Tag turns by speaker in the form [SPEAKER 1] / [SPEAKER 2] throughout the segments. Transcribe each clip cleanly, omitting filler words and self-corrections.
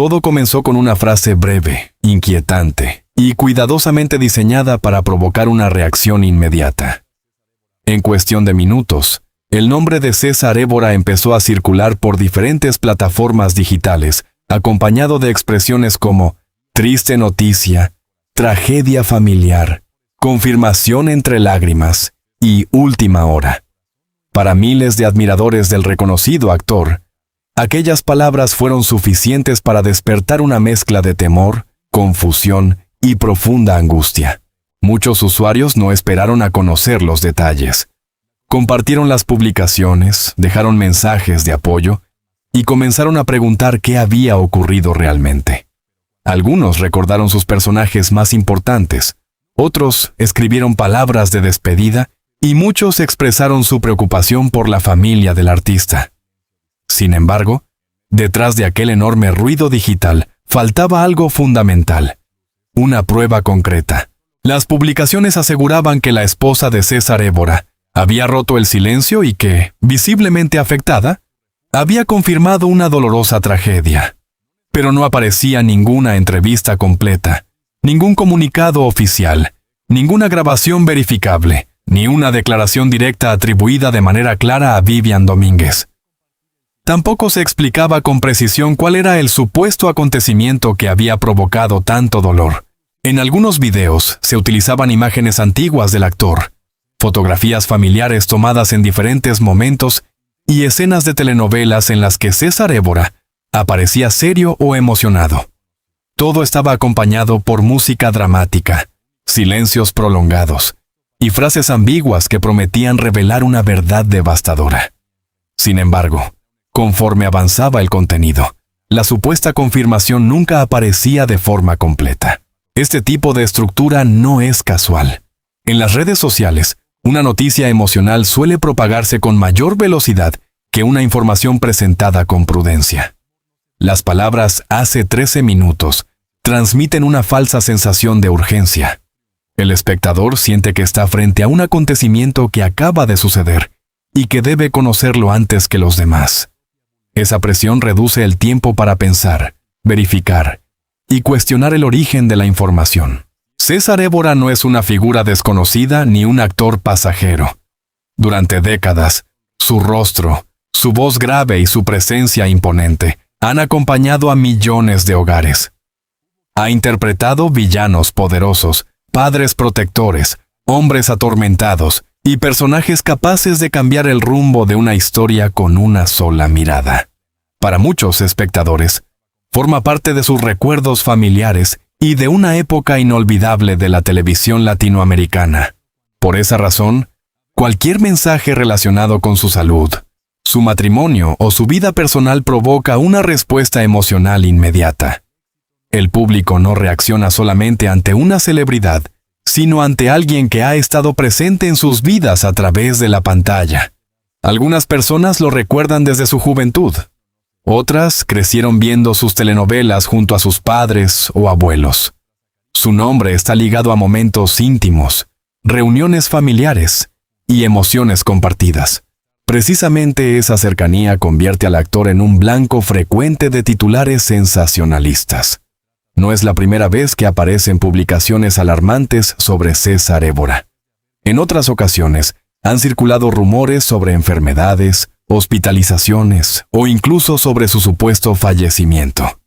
[SPEAKER 1] Todo comenzó con una frase breve, inquietante y cuidadosamente diseñada para provocar una reacción inmediata. En cuestión de minutos, el nombre de César Évora empezó a circular por diferentes plataformas digitales, acompañado de expresiones como triste noticia, tragedia familiar, confirmación entre lágrimas y última hora. Para miles de admiradores del reconocido actor, aquellas palabras fueron suficientes para despertar una mezcla de temor, confusión y profunda angustia. Muchos usuarios no esperaron a conocer los detalles. Compartieron las publicaciones, dejaron mensajes de apoyo y comenzaron a preguntar qué había ocurrido realmente. Algunos recordaron sus personajes más importantes, otros escribieron palabras de despedida y muchos expresaron su preocupación por la familia del artista. Sin embargo, detrás de aquel enorme ruido digital faltaba algo fundamental, una prueba concreta. Las publicaciones aseguraban que la esposa de César Évora había roto el silencio y que, visiblemente afectada, había confirmado una dolorosa tragedia. Pero no aparecía ninguna entrevista completa, ningún comunicado oficial, ninguna grabación verificable, ni una declaración directa atribuida de manera clara a Vivian Domínguez. Tampoco se explicaba con precisión cuál era el supuesto acontecimiento que había provocado tanto dolor. En algunos videos se utilizaban imágenes antiguas del actor, fotografías familiares tomadas en diferentes momentos y escenas de telenovelas en las que César Évora aparecía serio o emocionado. Todo estaba acompañado por música dramática, silencios prolongados y frases ambiguas que prometían revelar una verdad devastadora. Sin embargo, conforme avanzaba el contenido, la supuesta confirmación nunca aparecía de forma completa. Este tipo de estructura no es casual. En las redes sociales, una noticia emocional suele propagarse con mayor velocidad que una información presentada con prudencia. Las palabras «hace 13 minutos» transmiten una falsa sensación de urgencia. El espectador siente que está frente a un acontecimiento que acaba de suceder y que debe conocerlo antes que los demás. Esa presión reduce el tiempo para pensar, verificar y cuestionar el origen de la información. César Évora no es una figura desconocida ni un actor pasajero. Durante décadas, su rostro, su voz grave y su presencia imponente han acompañado a millones de hogares. Ha interpretado villanos poderosos, padres protectores, hombres atormentados y personajes capaces de cambiar el rumbo de una historia con una sola mirada. Para muchos espectadores, forma parte de sus recuerdos familiares y de una época inolvidable de la televisión latinoamericana. Por esa razón, cualquier mensaje relacionado con su salud, su matrimonio o su vida personal provoca una respuesta emocional inmediata. El público no reacciona solamente ante una celebridad, sino ante alguien que ha estado presente en sus vidas a través de la pantalla. Algunas personas lo recuerdan desde su juventud. Otras crecieron viendo sus telenovelas junto a sus padres o abuelos. Su nombre está ligado a momentos íntimos, reuniones familiares y emociones compartidas. Precisamente esa cercanía convierte al actor en un blanco frecuente de titulares sensacionalistas. No es la primera vez que aparecen publicaciones alarmantes sobre César Évora. En otras ocasiones, han circulado rumores sobre enfermedades, hospitalizaciones o incluso sobre su supuesto fallecimiento.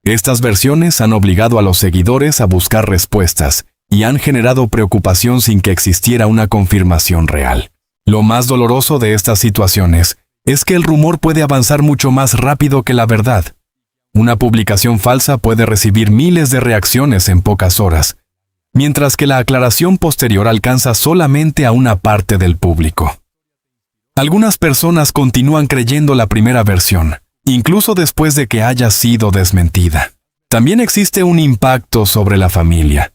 [SPEAKER 1] Estas versiones han obligado a los seguidores a buscar respuestas y han generado preocupación sin que existiera una confirmación real. Lo más doloroso de estas situaciones es que el rumor puede avanzar mucho más rápido que la verdad. Una publicación falsa puede recibir miles de reacciones en pocas horas, mientras que la aclaración posterior alcanza solamente a una parte del público. Algunas personas continúan creyendo la primera versión, incluso después de que haya sido desmentida. También existe un impacto sobre la familia.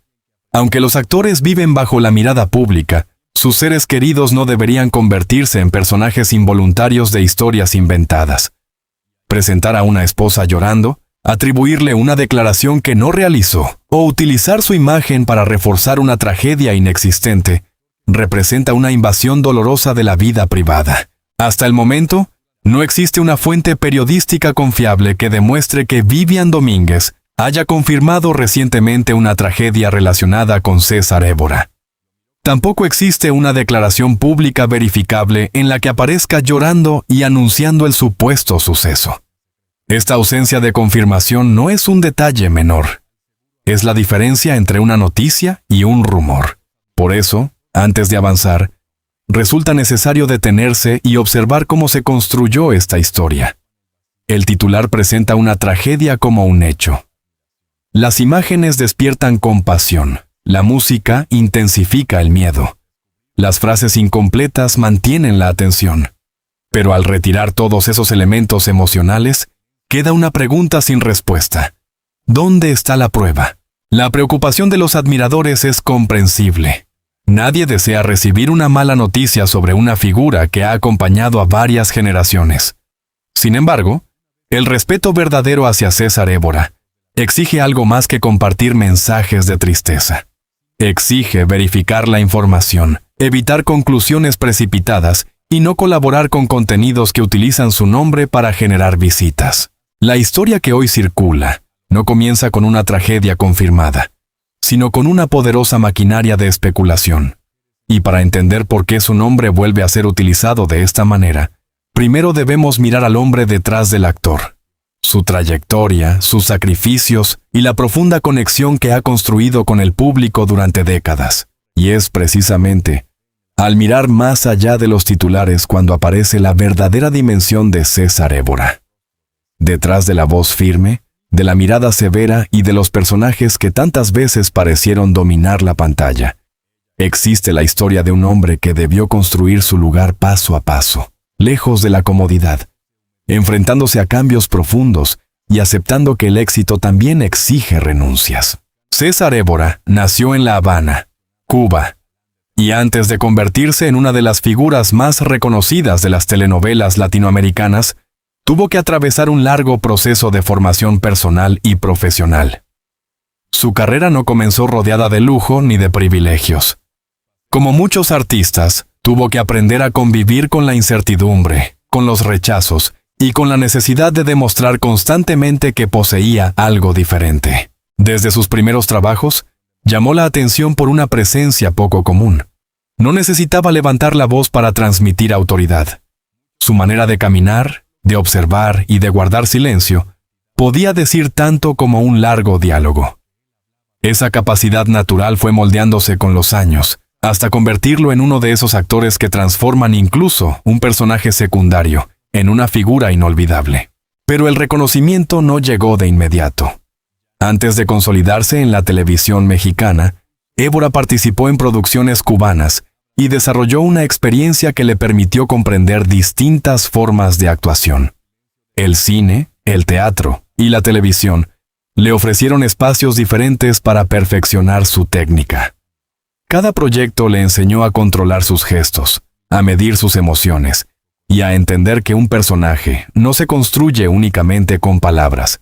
[SPEAKER 1] Aunque los actores viven bajo la mirada pública, sus seres queridos no deberían convertirse en personajes involuntarios de historias inventadas. Presentar a una esposa llorando, atribuirle una declaración que no realizó o utilizar su imagen para reforzar una tragedia inexistente representa una invasión dolorosa de la vida privada. Hasta el momento, No existe una fuente periodística confiable que demuestre que Vivian Domínguez haya confirmado recientemente una tragedia relacionada con César Évora. Tampoco existe una declaración pública verificable en la que aparezca llorando y anunciando el supuesto suceso. Esta ausencia de confirmación no es un detalle menor. Es la diferencia entre una noticia y un rumor. Por eso, antes de avanzar, resulta necesario detenerse y observar cómo se construyó esta historia. El titular presenta una tragedia como un hecho. Las imágenes despiertan compasión. La música intensifica el miedo. Las frases incompletas mantienen la atención. Pero al retirar todos esos elementos emocionales, queda una pregunta sin respuesta. ¿Dónde está la prueba? La preocupación de los admiradores es comprensible. Nadie desea recibir una mala noticia sobre una figura que ha acompañado a varias generaciones. Sin embargo, el respeto verdadero hacia César Évora exige algo más que compartir mensajes de tristeza. Exige verificar la información, evitar conclusiones precipitadas y no colaborar con contenidos que utilizan su nombre para generar visitas. La historia que hoy circula no comienza con una tragedia confirmada, sino con una poderosa maquinaria de especulación. Y para entender por qué su nombre vuelve a ser utilizado de esta manera, primero debemos mirar al hombre detrás del actor, su trayectoria, sus sacrificios y la profunda conexión que ha construido con el público durante décadas. Y es precisamente al mirar más allá de los titulares cuando aparece la verdadera dimensión de César Évora. Detrás de la voz firme, de la mirada severa y de los personajes que tantas veces parecieron dominar la pantalla, existe la historia de un hombre que debió construir su lugar paso a paso, lejos de la comodidad, enfrentándose a cambios profundos y aceptando que el éxito también exige renuncias. César Évora nació en La Habana, Cuba, y antes de convertirse en una de las figuras más reconocidas de las telenovelas latinoamericanas, tuvo que atravesar un largo proceso de formación personal y profesional. Su carrera no comenzó rodeada de lujo ni de privilegios. Como muchos artistas, tuvo que aprender a convivir con la incertidumbre, con los rechazos y con la necesidad de demostrar constantemente que poseía algo diferente. Desde sus primeros trabajos, llamó la atención por una presencia poco común. No necesitaba levantar la voz para transmitir autoridad. Su manera de caminar, de observar y de guardar silencio, podía decir tanto como un largo diálogo. Esa capacidad natural fue moldeándose con los años, hasta convertirlo en uno de esos actores que transforman incluso un personaje secundario en una figura inolvidable. Pero el reconocimiento no llegó de inmediato. Antes de consolidarse en la televisión mexicana, Évora participó en producciones cubanas y desarrolló una experiencia que le permitió comprender distintas formas de actuación. El cine, el teatro y la televisión le ofrecieron espacios diferentes para perfeccionar su técnica. Cada proyecto le enseñó a controlar sus gestos, a medir sus emociones y a entender que un personaje no se construye únicamente con palabras,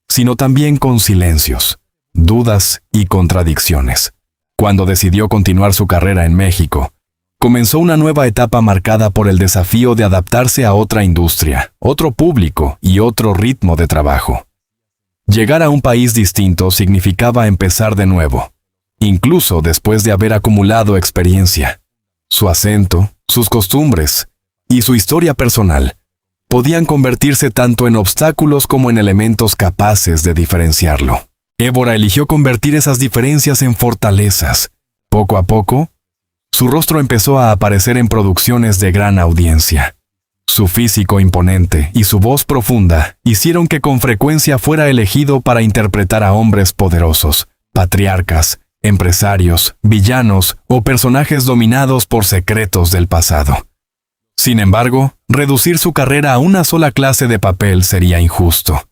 [SPEAKER 1] sino también con silencios, dudas y contradicciones. Cuando decidió continuar su carrera en México, comenzó una nueva etapa marcada por el desafío de adaptarse a otra industria, otro público y otro ritmo de trabajo. Llegar a un país distinto significaba empezar de nuevo, incluso después de haber acumulado experiencia. Su acento, sus costumbres y su historia personal podían convertirse tanto en obstáculos como en elementos capaces de diferenciarlo. Évora eligió convertir esas diferencias en fortalezas. Poco a poco, su rostro empezó a aparecer en producciones de gran audiencia. Su físico imponente y su voz profunda hicieron que con frecuencia fuera elegido para interpretar a hombres poderosos, patriarcas, empresarios, villanos o personajes dominados por secretos del pasado. Sin embargo, reducir su carrera a una sola clase de papel sería injusto.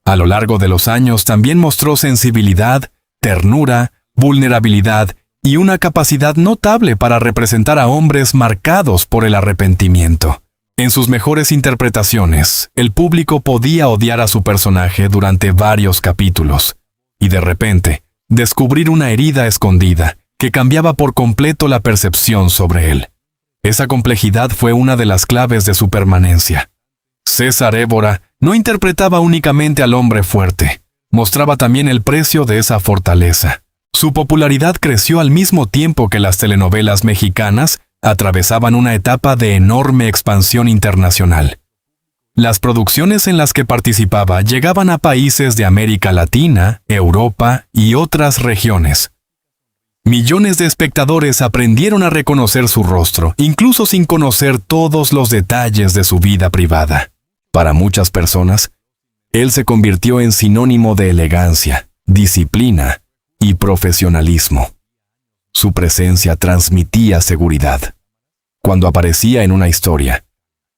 [SPEAKER 1] A lo largo de los años también mostró sensibilidad, ternura, vulnerabilidad y una capacidad notable para representar a hombres marcados por el arrepentimiento. En sus mejores interpretaciones, el público podía odiar a su personaje durante varios capítulos, y de repente, descubrir una herida escondida que cambiaba por completo la percepción sobre él. Esa complejidad fue una de las claves de su permanencia. César Évora no interpretaba únicamente al hombre fuerte, mostraba también el precio de esa fortaleza. Su popularidad creció al mismo tiempo que las telenovelas mexicanas atravesaban una etapa de enorme expansión internacional. Las producciones en las que participaba llegaban a países de América Latina, Europa y otras regiones. Millones de espectadores aprendieron a reconocer su rostro, incluso sin conocer todos los detalles de su vida privada. Para muchas personas, él se convirtió en sinónimo de elegancia, disciplina y profesionalismo. Su presencia transmitía seguridad. Cuando aparecía en una historia,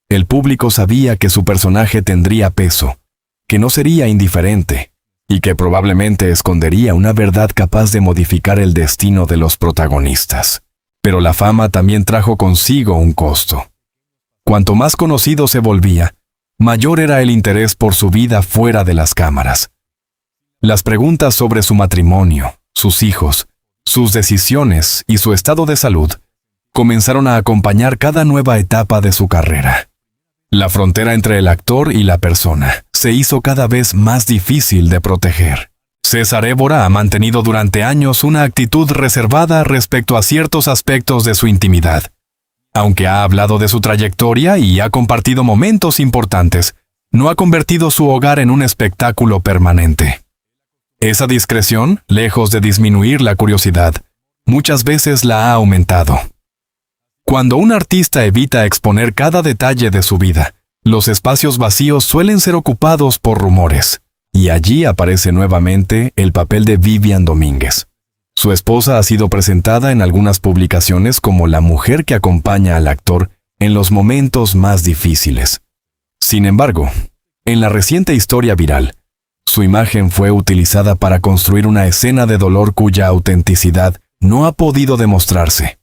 [SPEAKER 1] el público sabía que su personaje tendría peso, que no sería indiferente y que probablemente escondería una verdad capaz de modificar el destino de los protagonistas. Pero la fama también trajo consigo un costo. Cuanto más conocido se volvía, mayor era el interés por su vida fuera de las cámaras. Las preguntas sobre su matrimonio, sus hijos, sus decisiones y su estado de salud comenzaron a acompañar cada nueva etapa de su carrera. La frontera entre el actor y la persona se hizo cada vez más difícil de proteger. César Évora ha mantenido durante años una actitud reservada respecto a ciertos aspectos de su intimidad. Aunque ha hablado de su trayectoria y ha compartido momentos importantes, no ha convertido su hogar en un espectáculo permanente. Esa discreción, lejos de disminuir la curiosidad, muchas veces la ha aumentado. Cuando un artista evita exponer cada detalle de su vida, los espacios vacíos suelen ser ocupados por rumores, y allí aparece nuevamente el papel de Vivian Domínguez. Su esposa ha sido presentada en algunas publicaciones como la mujer que acompaña al actor en los momentos más difíciles. Sin embargo, en la reciente historia viral, su imagen fue utilizada para construir una escena de dolor cuya autenticidad no ha podido demostrarse.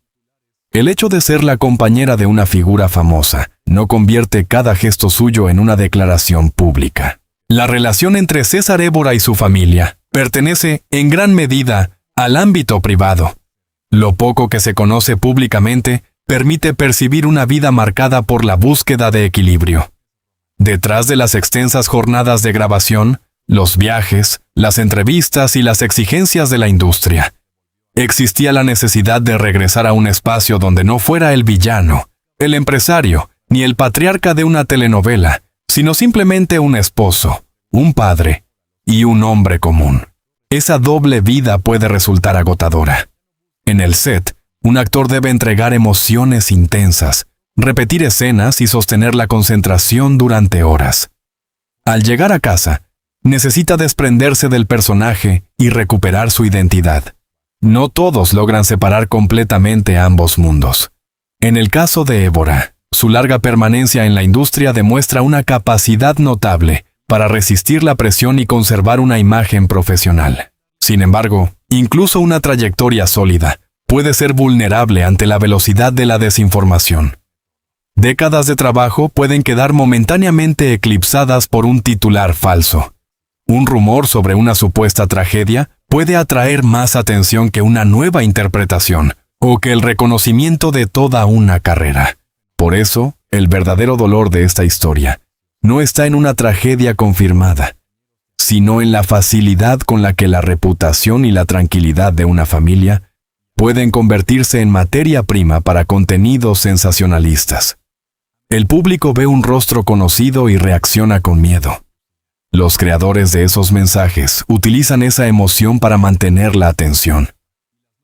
[SPEAKER 1] El hecho de ser la compañera de una figura famosa no convierte cada gesto suyo en una declaración pública. La relación entre César Évora y su familia pertenece, en gran medida, al ámbito privado. Lo poco que se conoce públicamente permite percibir una vida marcada por la búsqueda de equilibrio. Detrás de las extensas jornadas de grabación, los viajes, las entrevistas y las exigencias de la industria, existía la necesidad de regresar a un espacio donde no fuera el villano, el empresario, ni el patriarca de una telenovela, sino simplemente un esposo, un padre y un hombre común. Esa doble vida puede resultar agotadora. En el set, un actor debe entregar emociones intensas, repetir escenas y sostener la concentración durante horas. Al llegar a casa, necesita desprenderse del personaje y recuperar su identidad. No todos logran separar completamente ambos mundos. En el caso de Évora, su larga permanencia en la industria demuestra una capacidad notable para resistir la presión y conservar una imagen profesional. Sin embargo, incluso una trayectoria sólida puede ser vulnerable ante la velocidad de la desinformación. Décadas de trabajo pueden quedar momentáneamente eclipsadas por un titular falso. Un rumor sobre una supuesta tragedia puede atraer más atención que una nueva interpretación o que el reconocimiento de toda una carrera. Por eso, el verdadero dolor de esta historia no está en una tragedia confirmada, sino en la facilidad con la que la reputación y la tranquilidad de una familia pueden convertirse en materia prima para contenidos sensacionalistas. El público ve un rostro conocido y reacciona con miedo. Los creadores de esos mensajes utilizan esa emoción para mantener la atención.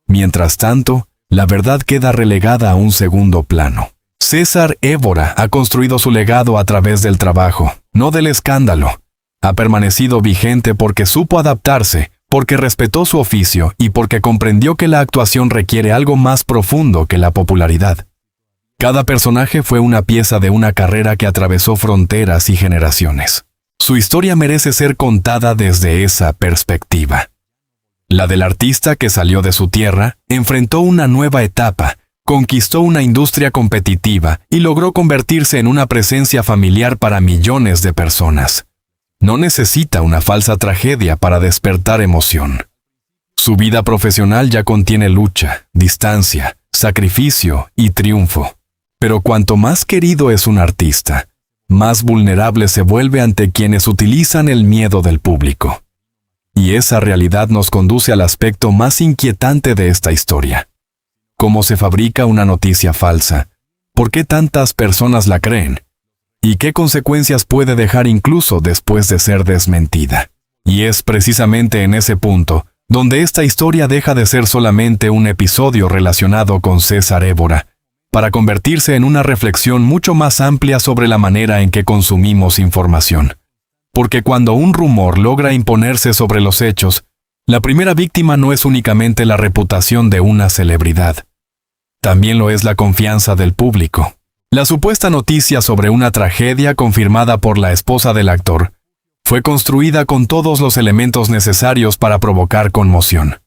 [SPEAKER 1] Mientras tanto, la verdad queda relegada a un segundo plano. César Évora ha construido su legado a través del trabajo, no del escándalo. Ha permanecido vigente porque supo adaptarse, porque respetó su oficio y porque comprendió que la actuación requiere algo más profundo que la popularidad. Cada personaje fue una pieza de una carrera que atravesó fronteras y generaciones. Su historia merece ser contada desde esa perspectiva. La del artista que salió de su tierra, enfrentó una nueva etapa, conquistó una industria competitiva y logró convertirse en una presencia familiar para millones de personas. No necesita una falsa tragedia para despertar emoción. Su vida profesional ya contiene lucha, distancia, sacrificio y triunfo. Pero cuanto más querido es un artista, más vulnerable se vuelve ante quienes utilizan el miedo del público. Y esa realidad nos conduce al aspecto más inquietante de esta historia. ¿Cómo se fabrica una noticia falsa? ¿Por qué tantas personas la creen? ¿Y qué consecuencias puede dejar incluso después de ser desmentida? Y es precisamente en ese punto donde esta historia deja de ser solamente un episodio relacionado con César Évora, para convertirse en una reflexión mucho más amplia sobre la manera en que consumimos información. Porque cuando un rumor logra imponerse sobre los hechos, la primera víctima no es únicamente la reputación de una celebridad. También lo es la confianza del público. La supuesta noticia sobre una tragedia confirmada por la esposa del actor fue construida con todos los elementos necesarios para provocar conmoción.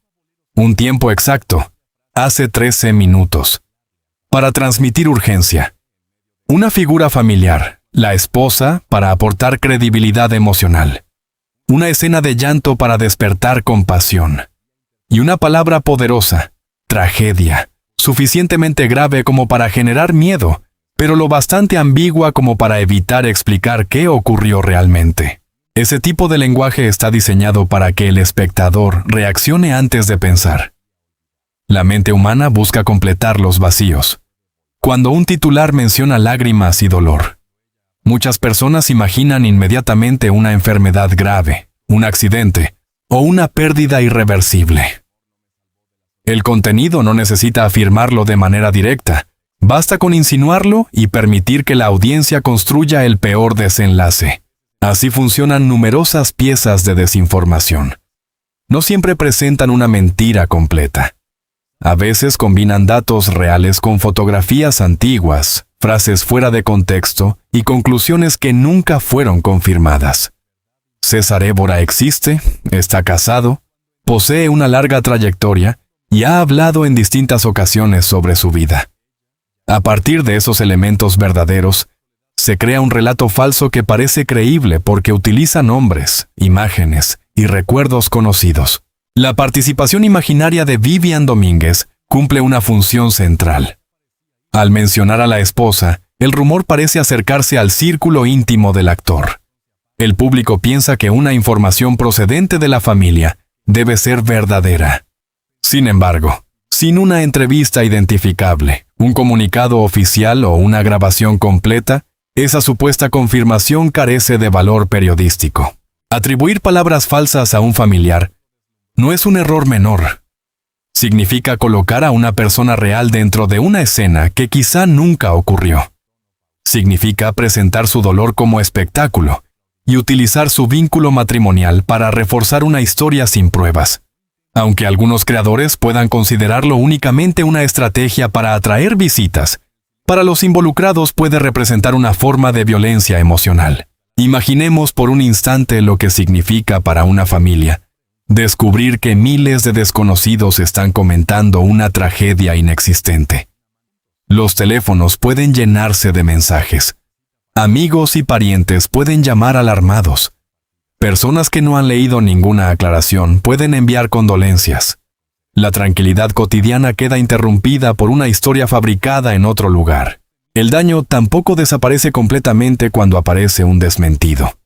[SPEAKER 1] Un tiempo exacto, hace 13 minutos. Para transmitir urgencia. Una figura familiar, la esposa, para aportar credibilidad emocional. Una escena de llanto para despertar compasión. Y una palabra poderosa, tragedia, suficientemente grave como para generar miedo, pero lo bastante ambigua como para evitar explicar qué ocurrió realmente. Ese tipo de lenguaje está diseñado para que el espectador reaccione antes de pensar. La mente humana busca completar los vacíos. Cuando un titular menciona lágrimas y dolor, muchas personas imaginan inmediatamente una enfermedad grave, un accidente o una pérdida irreversible. El contenido no necesita afirmarlo de manera directa, basta con insinuarlo y permitir que la audiencia construya el peor desenlace. Así funcionan numerosas piezas de desinformación. No siempre presentan una mentira completa. A veces combinan datos reales con fotografías antiguas, frases fuera de contexto y conclusiones que nunca fueron confirmadas. César Évora existe, está casado, posee una larga trayectoria y ha hablado en distintas ocasiones sobre su vida. A partir de esos elementos verdaderos, se crea un relato falso que parece creíble porque utiliza nombres, imágenes y recuerdos conocidos. La participación imaginaria de Vivian Domínguez cumple una función central. Al mencionar a la esposa, el rumor parece acercarse al círculo íntimo del actor. El público piensa que una información procedente de la familia debe ser verdadera. Sin embargo, sin una entrevista identificable, un comunicado oficial o una grabación completa, esa supuesta confirmación carece de valor periodístico. Atribuir palabras falsas a un familiar no es un error menor. Significa colocar a una persona real dentro de una escena que quizá nunca ocurrió. Significa presentar su dolor como espectáculo y utilizar su vínculo matrimonial para reforzar una historia sin pruebas. Aunque algunos creadores puedan considerarlo únicamente una estrategia para atraer visitas, para los involucrados puede representar una forma de violencia emocional. Imaginemos por un instante lo que significa para una familia descubrir que miles de desconocidos están comentando una tragedia inexistente. Los teléfonos pueden llenarse de mensajes. Amigos y parientes pueden llamar alarmados. Personas que no han leído ninguna aclaración pueden enviar condolencias. La tranquilidad cotidiana queda interrumpida por una historia fabricada en otro lugar. El daño tampoco desaparece completamente cuando aparece un desmentido.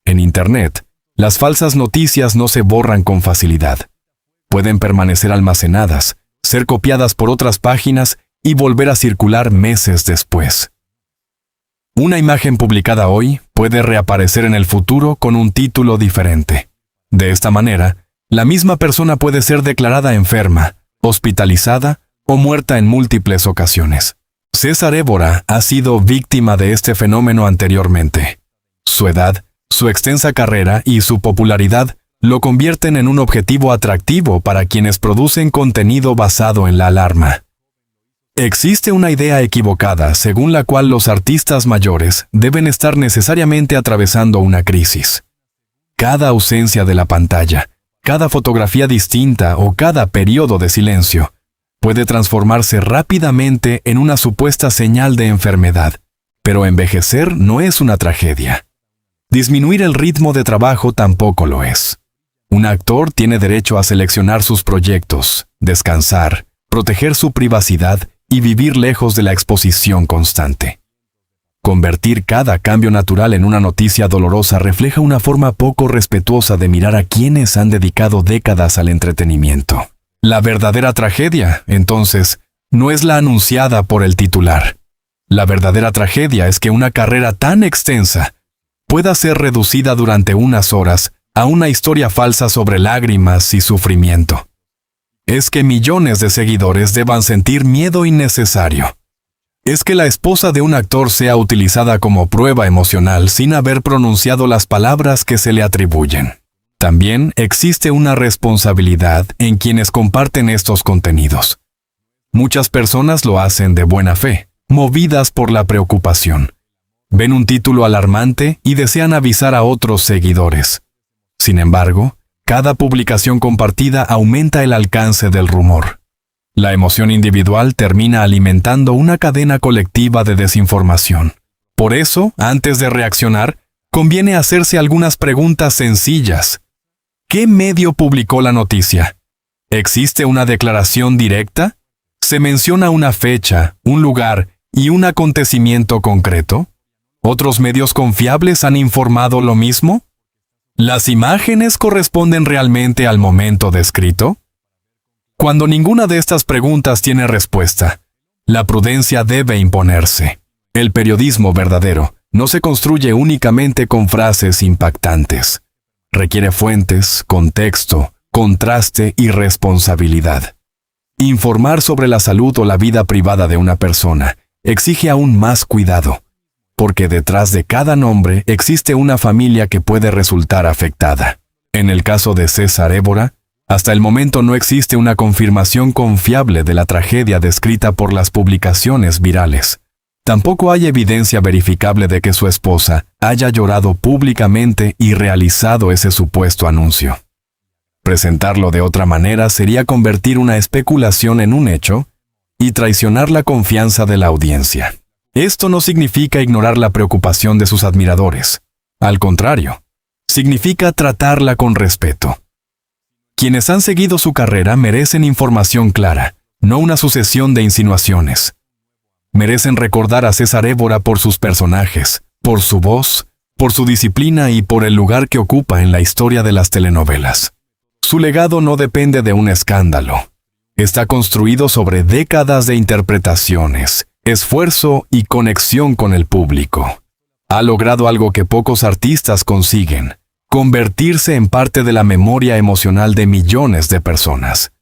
[SPEAKER 1] En Internet, las falsas noticias no se borran con facilidad. Pueden permanecer almacenadas, ser copiadas por otras páginas y volver a circular meses después. Una imagen publicada hoy puede reaparecer en el futuro con un título diferente. De esta manera, la misma persona puede ser declarada enferma, hospitalizada o muerta en múltiples ocasiones. César Évora ha sido víctima de este fenómeno anteriormente. Su edad, su extensa carrera y su popularidad lo convierten en un objetivo atractivo para quienes producen contenido basado en la alarma. Existe una idea equivocada según la cual los artistas mayores deben estar necesariamente atravesando una crisis. Cada ausencia de la pantalla, cada fotografía distinta o cada periodo de silencio puede transformarse rápidamente en una supuesta señal de enfermedad, pero envejecer no es una tragedia. Disminuir el ritmo de trabajo tampoco lo es. Un actor tiene derecho a seleccionar sus proyectos, descansar, proteger su privacidad y vivir lejos de la exposición constante. Convertir cada cambio natural en una noticia dolorosa refleja una forma poco respetuosa de mirar a quienes han dedicado décadas al entretenimiento. La verdadera tragedia, entonces, no es la anunciada por el titular. La verdadera tragedia es que una carrera tan extensa pueda ser reducida durante unas horas a una historia falsa sobre lágrimas y sufrimiento. Es que millones de seguidores deban sentir miedo innecesario. Es que la esposa de un actor sea utilizada como prueba emocional sin haber pronunciado las palabras que se le atribuyen. También existe una responsabilidad en quienes comparten estos contenidos. Muchas personas lo hacen de buena fe, movidas por la preocupación. Ven un título alarmante y desean avisar a otros seguidores. Sin embargo, cada publicación compartida aumenta el alcance del rumor. La emoción individual termina alimentando una cadena colectiva de desinformación. Por eso, antes de reaccionar, conviene hacerse algunas preguntas sencillas. ¿Qué medio publicó la noticia? ¿Existe una declaración directa? ¿Se menciona una fecha, un lugar y un acontecimiento concreto? ¿Otros medios confiables han informado lo mismo? ¿Las imágenes corresponden realmente al momento descrito? Cuando ninguna de estas preguntas tiene respuesta, la prudencia debe imponerse. El periodismo verdadero no se construye únicamente con frases impactantes. Requiere fuentes, contexto, contraste y responsabilidad. Informar sobre la salud o la vida privada de una persona exige aún más cuidado, porque detrás de cada nombre existe una familia que puede resultar afectada. En el caso de César Évora, hasta el momento no existe una confirmación confiable de la tragedia descrita por las publicaciones virales. Tampoco hay evidencia verificable de que su esposa haya llorado públicamente y realizado ese supuesto anuncio. Presentarlo de otra manera sería convertir una especulación en un hecho y traicionar la confianza de la audiencia. Esto no significa ignorar la preocupación de sus admiradores. Al contrario, significa tratarla con respeto. Quienes han seguido su carrera merecen información clara, no una sucesión de insinuaciones. Merecen recordar a César Évora por sus personajes, por su voz, por su disciplina y por el lugar que ocupa en la historia de las telenovelas. Su legado no depende de un escándalo. Está construido sobre décadas de interpretaciones, esfuerzo y conexión con el público. Ha logrado algo que pocos artistas consiguen: convertirse en parte de la memoria emocional de millones de personas.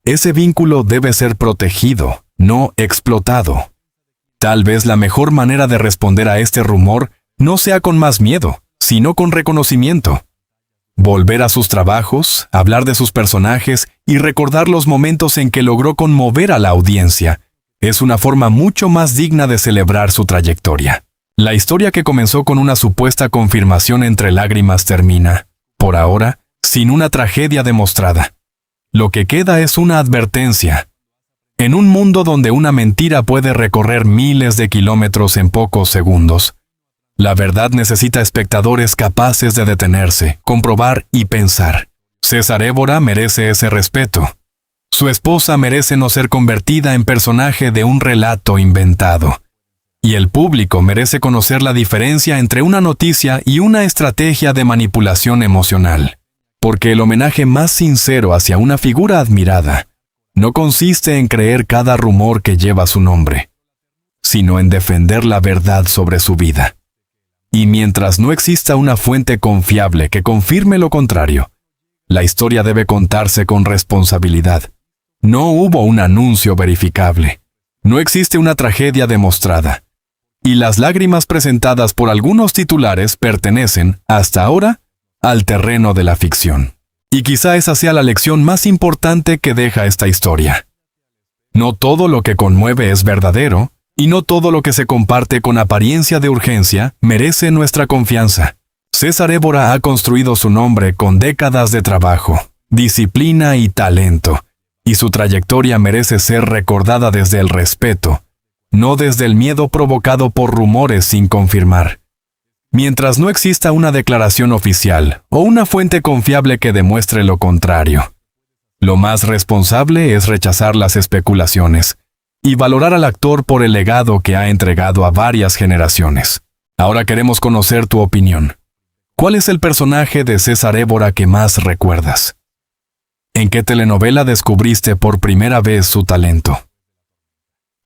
[SPEAKER 1] Ese vínculo debe ser protegido, no explotado. Tal vez la mejor manera de responder a este rumor no sea con más miedo, sino con reconocimiento. Volver a sus trabajos, hablar de sus personajes y recordar los momentos en que logró conmover a la audiencia es una forma mucho más digna de celebrar su trayectoria. La historia que comenzó con una supuesta confirmación entre lágrimas termina, por ahora, sin una tragedia demostrada. Lo que queda es una advertencia. En un mundo donde una mentira puede recorrer miles de kilómetros en pocos segundos, la verdad necesita espectadores capaces de detenerse, comprobar y pensar. César Évora merece ese respeto. Su esposa merece no ser convertida en personaje de un relato inventado. Y el público merece conocer la diferencia entre una noticia y una estrategia de manipulación emocional. Porque el homenaje más sincero hacia una figura admirada no consiste en creer cada rumor que lleva su nombre, sino en defender la verdad sobre su vida. Y mientras no exista una fuente confiable que confirme lo contrario, la historia debe contarse con responsabilidad. No hubo un anuncio verificable. No existe una tragedia demostrada. Y las lágrimas presentadas por algunos titulares pertenecen, hasta ahora, al terreno de la ficción. Y quizá esa sea la lección más importante que deja esta historia. No todo lo que conmueve es verdadero, y no todo lo que se comparte con apariencia de urgencia merece nuestra confianza. César Évora ha construido su nombre con décadas de trabajo, disciplina y talento, y su trayectoria merece ser recordada desde el respeto, no desde el miedo provocado por rumores sin confirmar. Mientras no exista una declaración oficial o una fuente confiable que demuestre lo contrario, lo más responsable es rechazar las especulaciones, y valorar al actor por el legado que ha entregado a varias generaciones. Ahora queremos conocer tu opinión. ¿Cuál es el personaje de César Évora que más recuerdas? ¿En qué telenovela descubriste por primera vez su talento?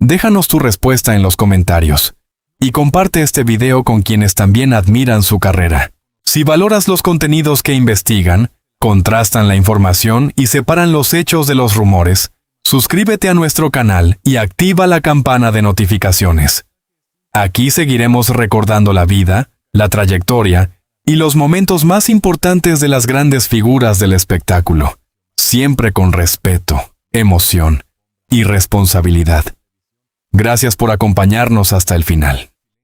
[SPEAKER 1] Déjanos tu respuesta en los comentarios y comparte este video con quienes también admiran su carrera. Si valoras los contenidos que investigan, contrastan la información y separan los hechos de los rumores, suscríbete a nuestro canal y activa la campana de notificaciones. Aquí seguiremos recordando la vida, la trayectoria y los momentos más importantes de las grandes figuras del espectáculo, siempre con respeto, emoción y responsabilidad. Gracias por acompañarnos hasta el final.